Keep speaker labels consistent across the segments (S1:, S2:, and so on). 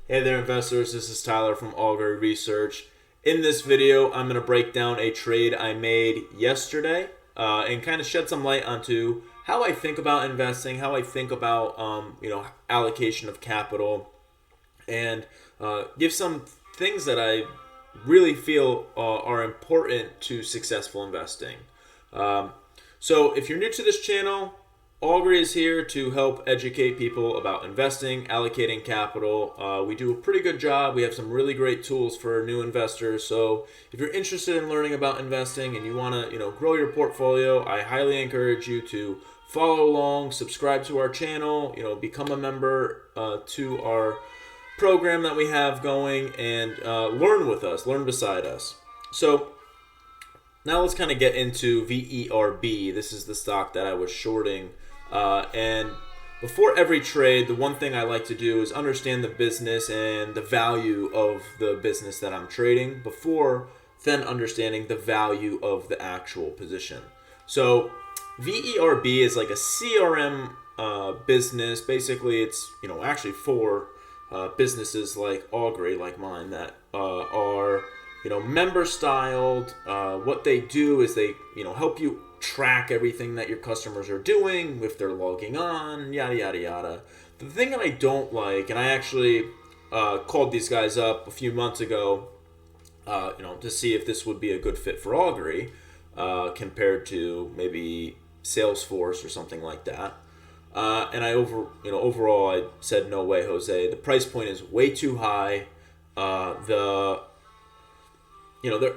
S1: Hey there, investors. This is Tyler from Augury Research. In this video, I'm going to break down a trade I made yesterday and kind of shed some light onto how I think about investing, how I think about allocation of capital, and give some things that I really feel are important to successful investing. So, if you're new to this channel, Augury is here to help educate people about investing, allocating capital. We do a pretty good job. We have some really great tools for new investors. So if you're interested in learning about investing and you want to, grow your portfolio, I highly encourage you to follow along, subscribe to our channel, become a member to our program that we have going, and learn with us, learn beside us. So now let's kind of get into VERB. This is the stock that I was shorting. And before every trade, the one thing I like to do is understand the business and the value of the business that I'm trading before then understanding the value of the actual position. So VERB is like a CRM business. Basically, it's actually for businesses like Augury, like mine, that are member styled. What they do is they help you track everything that your customers are doing, if they're logging on, yada yada yada. The thing that I don't like, and I actually called these guys up a few months ago, to see if this would be a good fit for Augury compared to maybe Salesforce or something like that. And overall I said, no way, Jose. The price point is way too high. There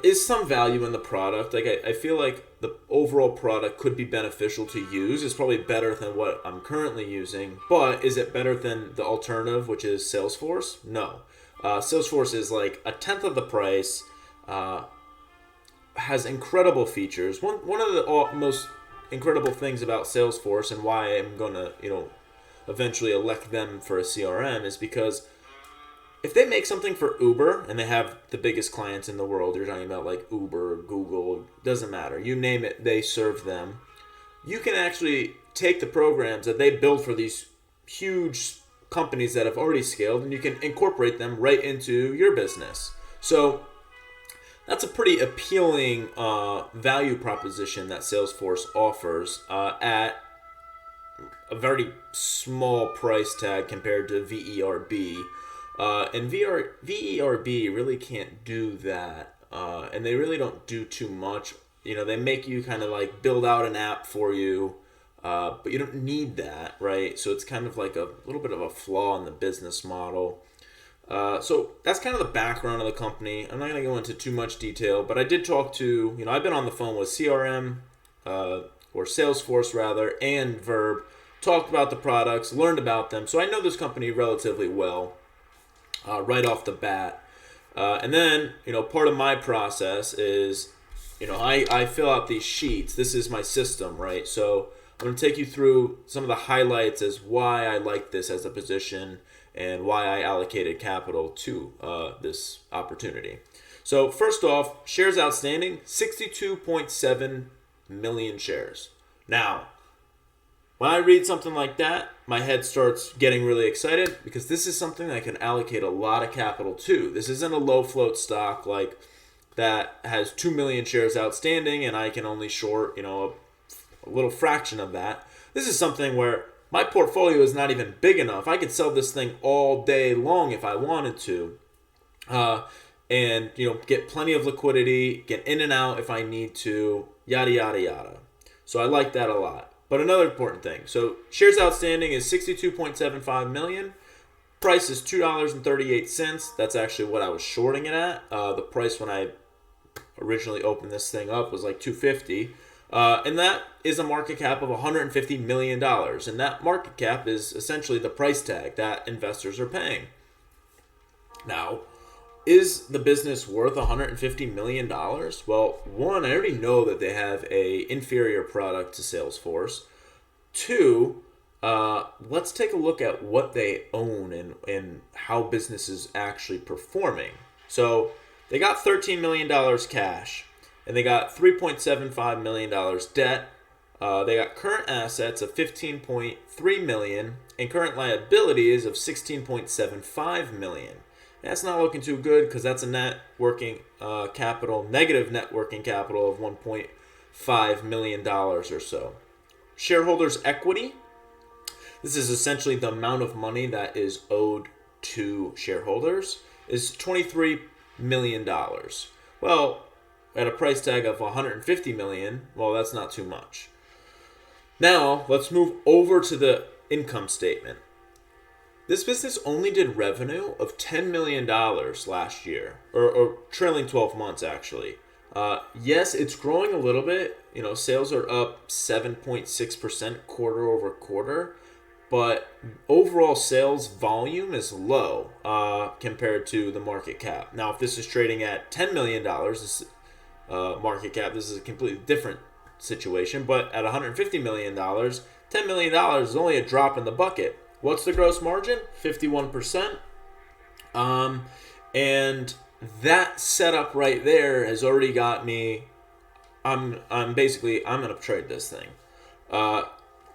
S1: is some value in the product. Like I feel like the overall product could be beneficial to use. It's probably better than what I'm currently using. But is it better than the alternative, which is Salesforce? No. Salesforce is like a tenth of the price. Has incredible features. One of the most incredible things about Salesforce and why I'm going to eventually elect them for a CRM is because if they make something for Uber, and they have the biggest clients in the world, you're talking about like Uber, Google, doesn't matter. You name it, they serve them. You can actually take the programs that they build for these huge companies that have already scaled, and you can incorporate them right into your business. So that's a pretty appealing value proposition that Salesforce offers at a very small price tag compared to VERB. And VERB really can't do that, and they really don't do too much. They make you kind of like build out an app for you, but you don't need that, right? So it's kind of like a little bit of a flaw in the business model. So that's kind of the background of the company. I'm not going to go into too much detail, but I did talk to, I've been on the phone with CRM, or Salesforce rather, and VERB, talked about the products, learned about them. So I know this company relatively well. Right off the bat. And then, part of my process is, I fill out these sheets. This is my system, right? So I'm going to take you through some of the highlights as why I like this as a position and why I allocated capital to this opportunity. So first off, shares outstanding, 62.7 million shares. Now, when I read something like that, my head starts getting really excited because this is something I can allocate a lot of capital to. This isn't a low float stock like that has 2 million shares outstanding and I can only short, a little fraction of that. This is something where my portfolio is not even big enough. I could sell this thing all day long if I wanted to. And get plenty of liquidity, get in and out if I need to, yada, yada, yada. So I like that a lot. But another important thing, so shares outstanding is 62.75 million. Price is $2.38. That's actually what I was shorting it at. The price when I originally opened this thing up was like $2.50. And that is a market cap of $150 million. And that market cap is essentially the price tag that investors are paying. Now, is the business worth $150 million? Well, one, I already know that they have a inferior product to Salesforce. Two, let's take a look at what they own and how business is actually performing. So they got $13 million cash, and they got $3.75 million debt. They got current assets of $15.3 million and current liabilities of $16.75 million. That's not looking too good because that's a net working capital, negative net working capital of $1.5 million or so. Shareholders' equity. This is essentially the amount of money that is owed to shareholders, is $23 million. Well, at a price tag of $150 million, well, that's not too much. Now, let's move over to the income statement. This business only did revenue of $10 million last year, or trailing 12 months, actually. Yes, it's growing a little bit. Sales are up 7.6% quarter over quarter, but overall sales volume is low compared to the market cap. Now, if this is trading at $10 million, market cap, this is a completely different situation. But at $150 million, $10 million is only a drop in the bucket. What's the gross margin? 51%. And that setup right there has already got me. I'm going to trade this thing.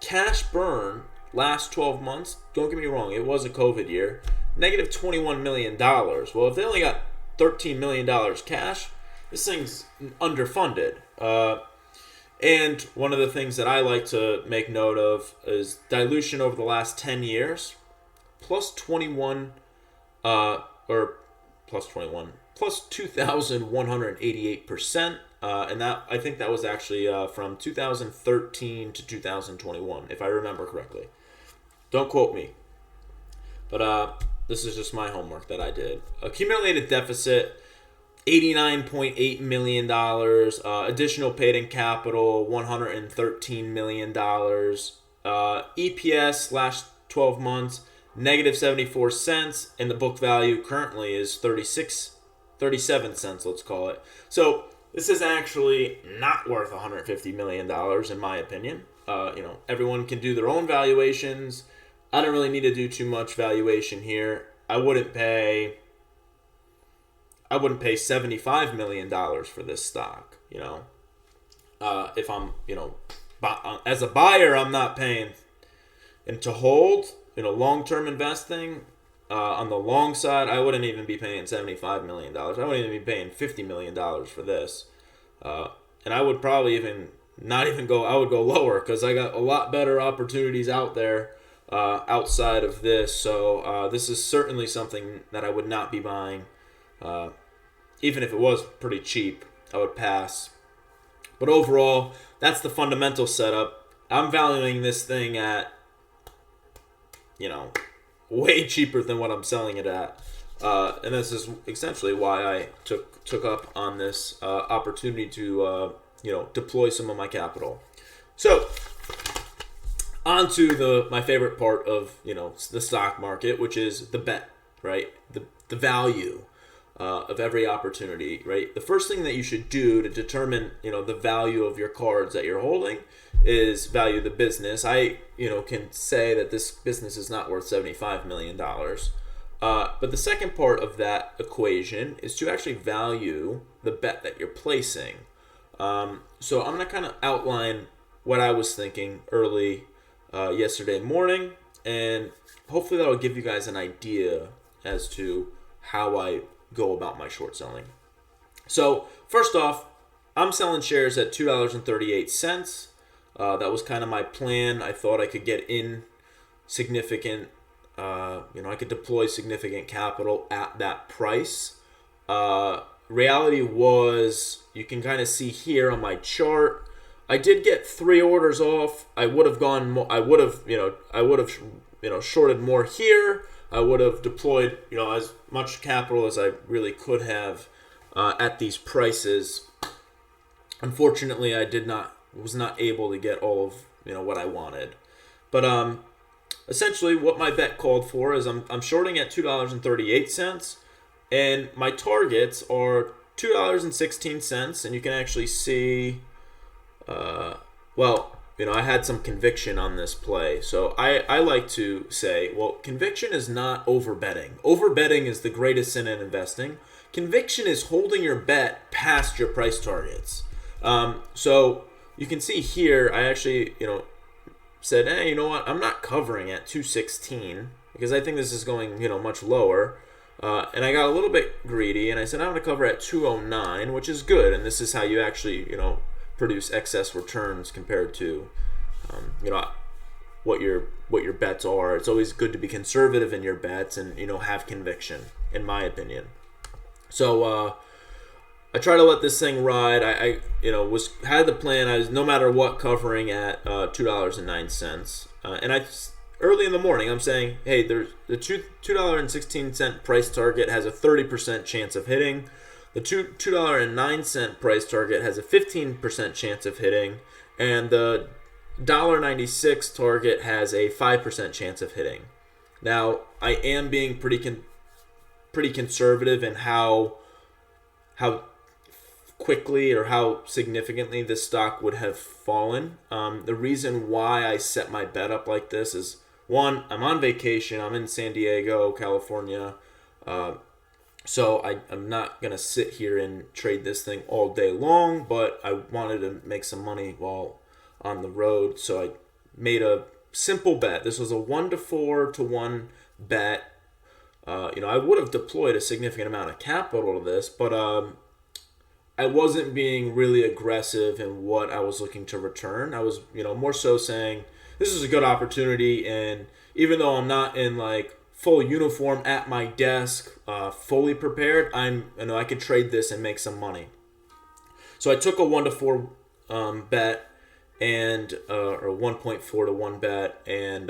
S1: Cash burn last 12 months. Don't get me wrong, it was a COVID year. Negative $21 million. Well, if they only got $13 million cash, this thing's underfunded. And one of the things that I like to make note of is dilution over the last 10 years, plus 2,188%. And that, I think that was actually from 2013 to 2021, if I remember correctly. Don't quote me. But this is just my homework that I did. Accumulated deficit, $89.8 million. Additional paid-in capital, $113 million. EPS last 12 months, negative 74 cents. And the book value currently is 37 cents, let's call it. So this is actually not worth $150 million, in my opinion. Everyone can do their own valuations. I don't really need to do too much valuation here. I wouldn't pay $75 million for this stock, if I'm, as a buyer, I'm not paying. And to hold, long-term investing, on the long side, I wouldn't even be paying $75 million. I wouldn't even be paying $50 million for this. And I would probably I would go lower because I got a lot better opportunities out there outside of this. So this is certainly something that I would not be buying. Even if it was pretty cheap, I would pass. But overall, that's the fundamental setup. I'm valuing this thing at, way cheaper than what I'm selling it at. And this is essentially why I took up on this opportunity to, deploy some of my capital. So, on to my favorite part of, the stock market, which is the bet, right? The value of every opportunity, right? The first thing that you should do to determine, the value of your cards that you're holding is value the business. I, can say that this business is not worth $75 million. But the second part of that equation is to actually value the bet that you're placing. So I'm going to kind of outline what I was thinking early yesterday morning, and hopefully that'll give you guys an idea as to how I go about my short selling. So first off, I'm selling shares at $2.38. That was kind of my plan. I thought I could get in significant, I could deploy significant capital at that price. Reality was, you can kind of see here on my chart, I did get 3 orders off. I would have gone more, I would have shorted more here. I would have deployed, as much capital as I really could have at these prices. Unfortunately, I was not able to get all of, what I wanted. But essentially what my bet called for is I'm shorting at $2.38, and my targets are $2.16, and you can actually see, I had some conviction on this play. So I like to say, conviction is not overbetting. Overbetting is the greatest sin in investing. Conviction is holding your bet past your price targets. So you can see here, I actually, said, hey, you know what? I'm not covering at 216 because I think this is going, much lower. And I got a little bit greedy, and I said I'm going to cover at 209, which is good. And this is how you actually, produce excess returns compared to, what your bets are. It's always good to be conservative in your bets and, have conviction, in my opinion. So I try to let this thing ride. I had the plan. I was no matter what covering at $2.09, and I early in the morning I'm saying, hey, there's the $2.16 price target has a 30% chance of hitting. The $2.09 price target has a 15% chance of hitting, and the $1.96 target has a 5% chance of hitting. Now I am being pretty conservative in how quickly or how significantly this stock would have fallen. The reason why I set my bet up like this is, one, I'm on vacation. I'm in San Diego, California. So I'm not going to sit here and trade this thing all day long, but I wanted to make some money while on the road. So I made a simple bet. This was a 1 to 4 to 1 bet. I would have deployed a significant amount of capital to this, but I wasn't being really aggressive in what I was looking to return. I was, more so saying this is a good opportunity, and even though I'm not in like full uniform at my desk, fully prepared, I could trade this and make some money. So I took a 1 to 4 bet and or 1.4 to 1 bet, and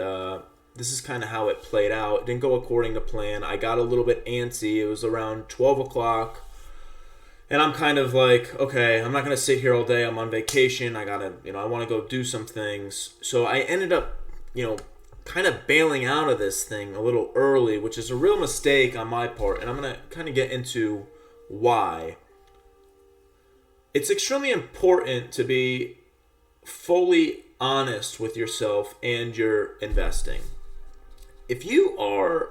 S1: this is kind of how it played out. It didn't go according to plan. I got a little bit antsy. It was around 12 o'clock. And I'm kind of like, okay, I'm not going to sit here all day. I'm on vacation. I want to go do some things. So I ended up, kind of bailing out of this thing a little early, which is a real mistake on my part. And I'm going to kind of get into why. It's extremely important to be fully honest with yourself and your investing. If you are,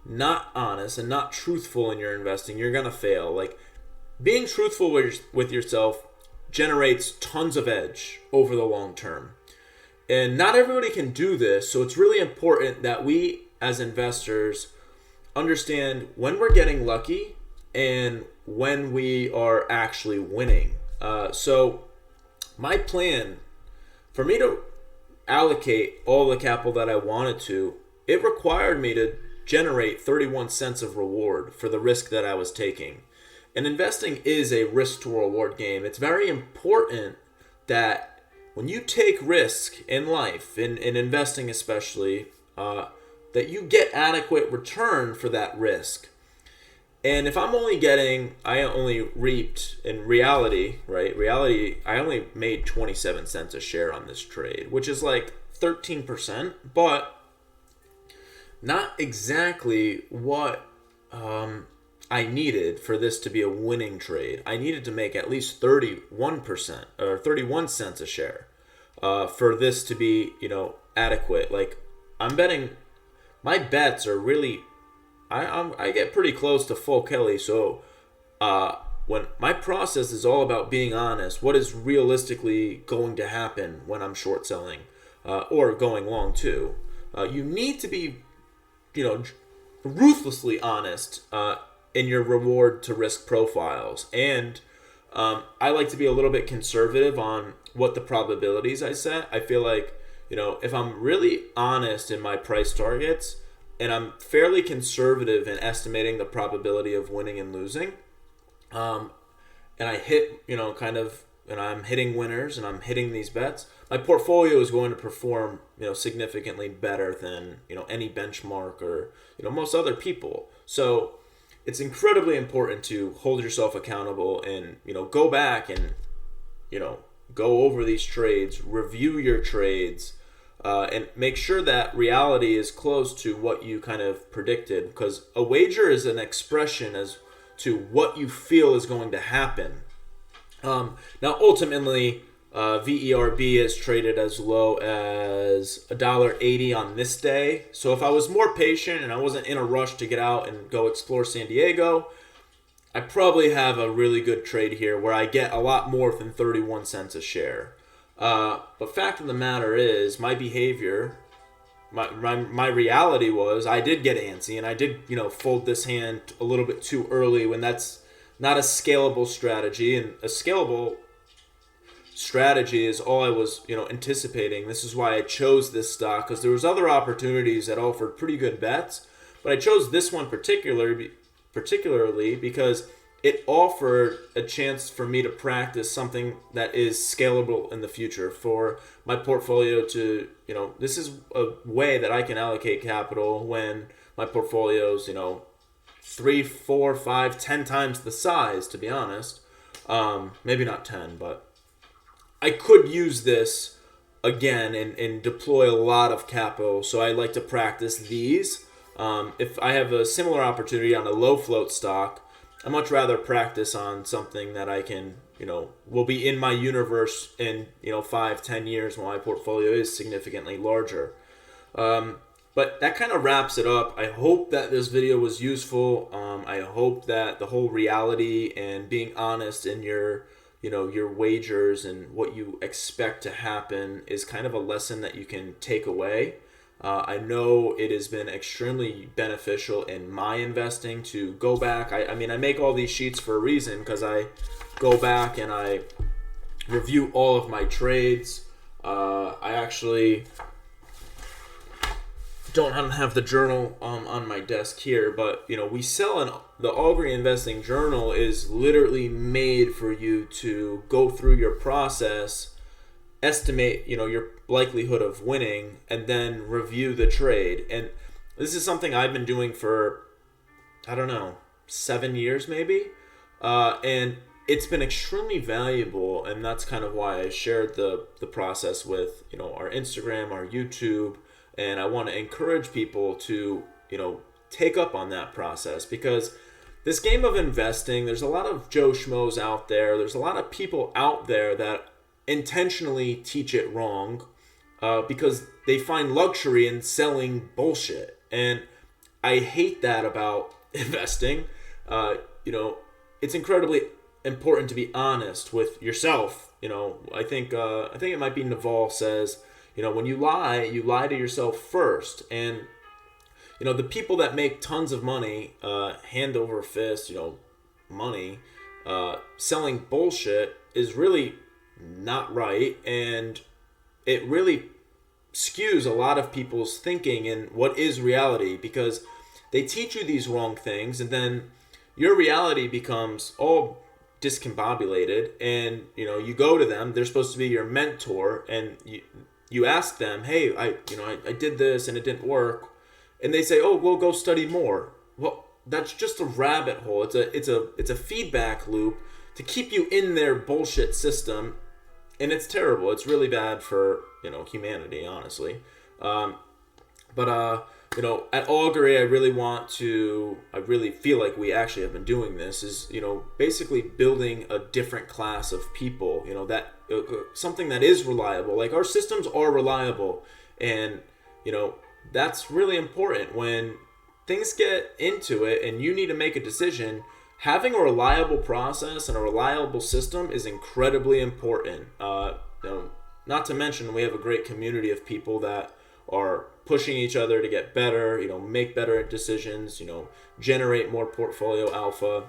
S1: not honest and not truthful in your investing, you're going to fail. Like, being truthful with yourself generates tons of edge over the long term. And not everybody can do this, so it's really important that we as investors understand when we're getting lucky and when we are actually winning. So my plan, for me to allocate all the capital that I wanted to, it required me to generate 31 cents of reward for the risk that I was taking. And investing is a risk to reward game. It's very important that when you take risk in life, in investing especially, that you get adequate return for that risk. And if I only reaped, in reality, I only made 27 cents a share on this trade, which is like 13%, but not exactly what I needed for this to be a winning trade. I needed to make at least 31% or 31 cents a share for this to be, adequate. Like, I'm betting, my bets are really, I get pretty close to full Kelly. So when my process is all about being honest, what is realistically going to happen when I'm short selling or going long too. You need to be, ruthlessly honest in your reward to risk profiles. And I like to be a little bit conservative on what the probabilities I set. I feel like, if I'm really honest in my price targets and I'm fairly conservative in estimating the probability of winning and losing, and I hit, and I'm hitting winners and I'm hitting these bets, my portfolio is going to perform, significantly better than, any benchmark or, most other people. So it's incredibly important to hold yourself accountable and, go back and, go over these trades, review your trades, and make sure that reality is close to what you kind of predicted, because a wager is an expression as to what you feel is going to happen. Now, ultimately, VERB is traded as low as $1.80 on this day. So if I was more patient and I wasn't in a rush to get out and go explore San Diego, I probably have a really good trade here where I get a lot more than 31 cents a share. But fact of the matter is, my behavior, my reality was I did get antsy and I did, fold this hand a little bit too early when that's not a scalable strategy. And a scalable strategy is all I was, anticipating. This is why I chose this stock, because there was other opportunities that offered pretty good bets, but I chose this one particularly because it offered a chance for me to practice something that is scalable in the future for my portfolio to, this is a way that I can allocate capital when my portfolio's, 3, 4, 5, 10 times the size, to be honest. Maybe not 10, but I could use this again and deploy a lot of capital. So I like to practice these. If I have a similar opportunity on a low float stock, I'd much rather practice on something that I can, will be in my universe in, 5, 10 years when my portfolio is significantly larger. But that kind of wraps it up. I hope that this video was useful. I hope that the whole reality and being honest in your wagers and what you expect to happen is kind of a lesson that you can take away. I know it has been extremely beneficial in my investing to go back. I make all these sheets for a reason, because I go back and I review all of my trades. I actually don't have the journal on my desk here, but we sell the Augury Investing Journal is literally made for you to go through your process, estimate your likelihood of winning, and then review the trade. And this is something I've been doing for 7 years maybe, and it's been extremely valuable. And that's kind of why I shared the process with our Instagram, our YouTube. And I want to encourage people to, take up on that process, because this game of investing, there's a lot of Joe Schmoes out there. There's a lot of people out there that intentionally teach it wrong because they find luxury in selling bullshit. And I hate that about investing. It's incredibly important to be honest with yourself. I think it might be Naval says, when you lie to yourself first. And, the people that make tons of money, hand over fist, money, selling bullshit is really not right. And it really skews a lot of people's thinking and what is reality, because they teach you these wrong things, and then your reality becomes all discombobulated. And, you go to them, they're supposed to be your mentor, and you ask them, hey, I did this and it didn't work. And they say, oh, well, go study more. Well, that's just a rabbit hole. It's a feedback loop to keep you in their bullshit system. And it's terrible. It's really bad for, humanity, honestly. But at Augury, I really feel like we actually have been doing this, is, basically building a different class of people, that something that is reliable. Like, our systems are reliable, and, that's really important. When things get into it and you need to make a decision, having a reliable process and a reliable system is incredibly important. Not to mention, we have a great community of people that are pushing each other to get better, make better decisions, generate more portfolio alpha.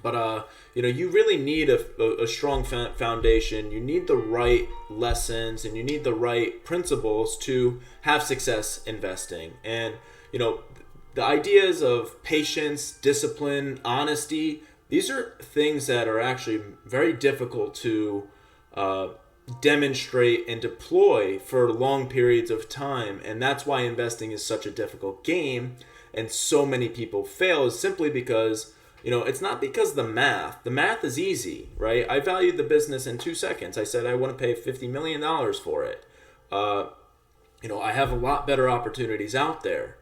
S1: But, you really need a strong foundation. You need the right lessons, and you need the right principles to have success investing. And, the ideas of patience, discipline, honesty, these are things that are actually very difficult to demonstrate and deploy for long periods of time. And that's why investing is such a difficult game, and so many people fail, is simply because it's not because the math is easy, right? I valued the business in 2 seconds. I said I want to pay $50 million for it. I have a lot better opportunities out there.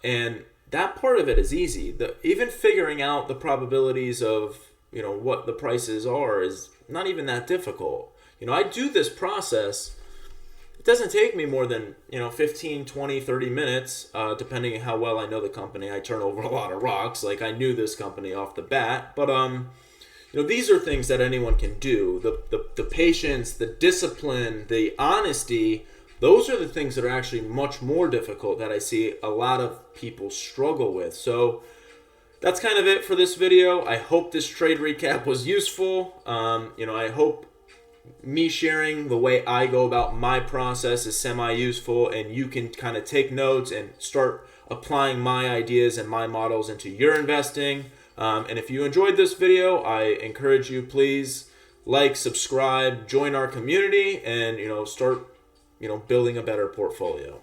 S1: And that part of it is easy. Even figuring out the probabilities of, what the prices are is not even that difficult. I do this process it doesn't take me more than 15, 20, 30 minutes, depending on how well I know the company. I turn over a lot of rocks. Like, I knew this company off the bat, but these are things that anyone can do. The patience, the discipline, the honesty, those are the things that are actually much more difficult that I see a lot of people struggle with. So that's kind of it for this video. I hope this trade recap was useful. I hope me sharing the way I go about my process is semi-useful, and you can kind of take notes and start applying my ideas and my models into your investing. And if you enjoyed this video, I encourage you, please like, subscribe, join our community, and start building a better portfolio.